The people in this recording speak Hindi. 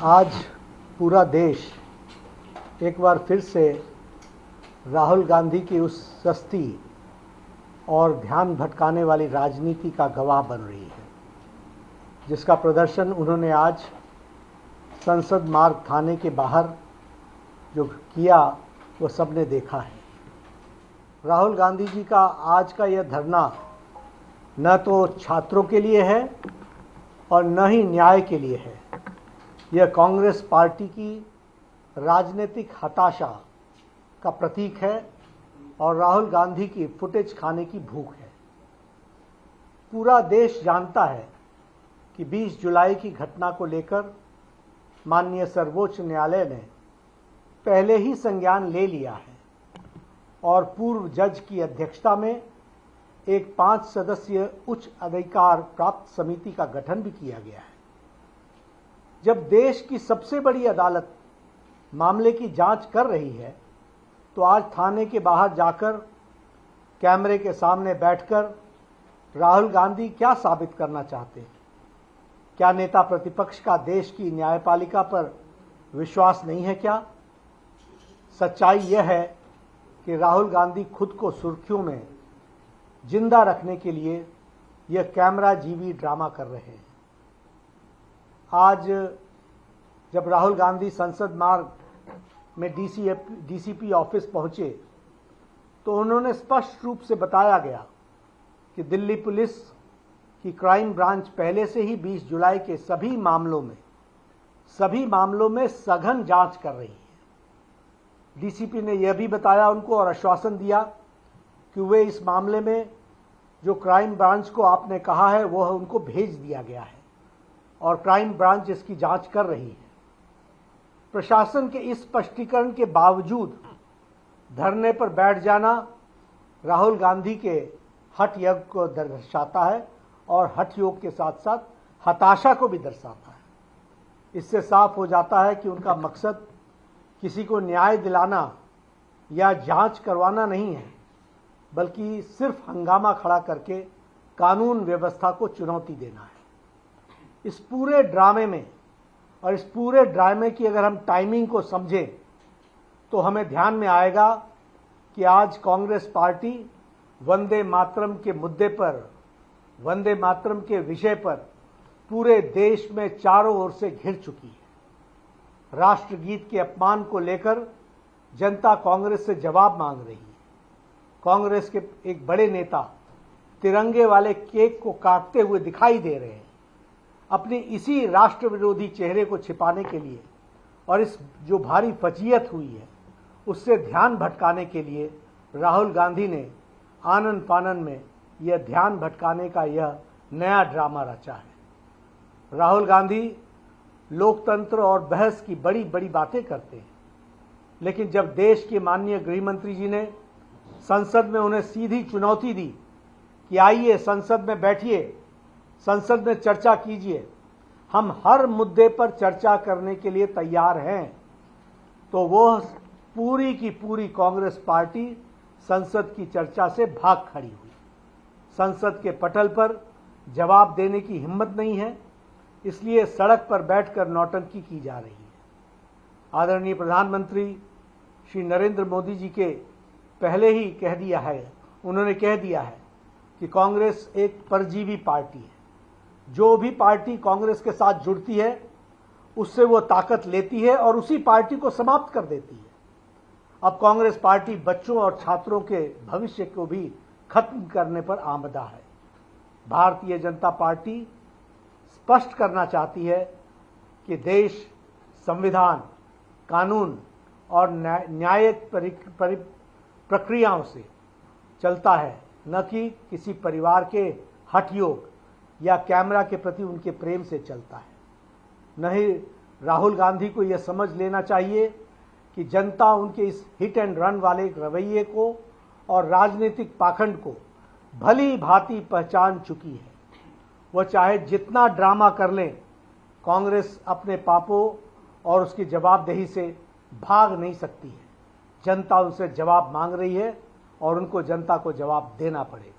आज पूरा देश एक बार फिर से राहुल गांधी की उस सस्ती और ध्यान भटकाने वाली राजनीति का गवाह बन रही है, जिसका प्रदर्शन उन्होंने आज संसद मार्ग थाने के बाहर जो किया वो सबने देखा है। राहुल गांधी जी का आज का यह धरना न तो छात्रों के लिए है और न ही न्याय के लिए है। यह कांग्रेस पार्टी की राजनीतिक हताशा का प्रतीक है और राहुल गांधी की फुटेज खाने की भूख है। पूरा देश जानता है कि 20 जुलाई की घटना को लेकर माननीय सर्वोच्च न्यायालय ने पहले ही संज्ञान ले लिया है और पूर्व जज की अध्यक्षता में एक 5 सदस्यीय उच्च अधिकार प्राप्त समिति का गठन भी किया गया है। जब देश की सबसे बड़ी अदालत मामले की जांच कर रही है तो आज थाने के बाहर जाकर कैमरे के सामने बैठकर राहुल गांधी क्या साबित करना चाहते हैं? क्या नेता प्रतिपक्ष का देश की न्यायपालिका पर विश्वास नहीं है क्या? सच्चाई यह है कि राहुल गांधी खुद को सुर्खियों में जिंदा रखने के लिए यह कैमरा जीवी ड्रामा कर रहे हैं। आज जब राहुल गांधी संसद मार्ग में डीसीपी ऑफिस पहुंचे तो उन्होंने स्पष्ट रूप से बताया गया कि दिल्ली पुलिस की क्राइम ब्रांच पहले से ही 20 जुलाई के सभी मामलों में सघन जांच कर रही है। डीसीपी ने यह भी बताया उनको और आश्वासन दिया कि वे इस मामले में जो क्राइम ब्रांच को आपने कहा है वह उनको भेज दिया गया है और क्राइम ब्रांच इसकी जांच कर रही है। प्रशासन के इस स्पष्टीकरण के बावजूद धरने पर बैठ जाना राहुल गांधी के हठ योग को दर्शाता है और हठ योग के साथ साथ हताशा को भी दर्शाता है। इससे साफ हो जाता है कि उनका मकसद किसी को न्याय दिलाना या जांच करवाना नहीं है, बल्कि सिर्फ हंगामा खड़ा करके कानून व्यवस्था को चुनौती देना है। इस पूरे ड्रामे में और इस पूरे ड्रामे की अगर हम टाइमिंग को समझें तो हमें ध्यान में आएगा कि आज कांग्रेस पार्टी वंदे मातरम के मुद्दे पर, वंदे मातरम के विषय पर पूरे देश में चारों ओर से घिर चुकी है। राष्ट्रगीत के अपमान को लेकर जनता कांग्रेस से जवाब मांग रही है। कांग्रेस के एक बड़े नेता तिरंगे वाले केक को काटते हुए दिखाई दे रहे हैं अपनी इसी राष्ट्र विरोधी चेहरे को छिपाने के लिए, और इस जो भारी फजीयत हुई है उससे ध्यान भटकाने के लिए राहुल गांधी ने आनन फानन में यह ध्यान भटकाने का यह नया ड्रामा रचा है। राहुल गांधी लोकतंत्र और बहस की बड़ी बड़ी बातें करते हैं, लेकिन जब देश के माननीय गृह मंत्री जी ने संसद में उन्हें सीधी चुनौती दी कि आइए संसद में बैठिए, संसद में चर्चा कीजिए, हम हर मुद्दे पर चर्चा करने के लिए तैयार हैं, तो वो पूरी की पूरी कांग्रेस पार्टी संसद की चर्चा से भाग खड़ी हुई। संसद के पटल पर जवाब देने की हिम्मत नहीं है, इसलिए सड़क पर बैठकर नौटंकी की जा रही है। आदरणीय प्रधानमंत्री श्री नरेंद्र मोदी जी के पहले ही उन्होंने कह दिया है कि कांग्रेस एक परजीवी पार्टी है। जो भी पार्टी कांग्रेस के साथ जुड़ती है उससे वो ताकत लेती है और उसी पार्टी को समाप्त कर देती है। अब कांग्रेस पार्टी बच्चों और छात्रों के भविष्य को भी खत्म करने पर आमदा है। भारतीय जनता पार्टी स्पष्ट करना चाहती है कि देश संविधान, कानून और न्यायिक प्रक्रियाओं से चलता है, न कि किसी परिवार के हठयोग या कैमरा के प्रति उनके प्रेम से चलता है। नहीं, राहुल गांधी को यह समझ लेना चाहिए कि जनता उनके इस हिट एंड रन वाले रवैये को और राजनीतिक पाखंड को भली भांति पहचान चुकी है। वह चाहे जितना ड्रामा कर लें, कांग्रेस अपने पापों और उसकी जवाबदेही से भाग नहीं सकती है। जनता उनसे जवाब मांग रही है और उनको जनता को जवाब देना पड़ेगा।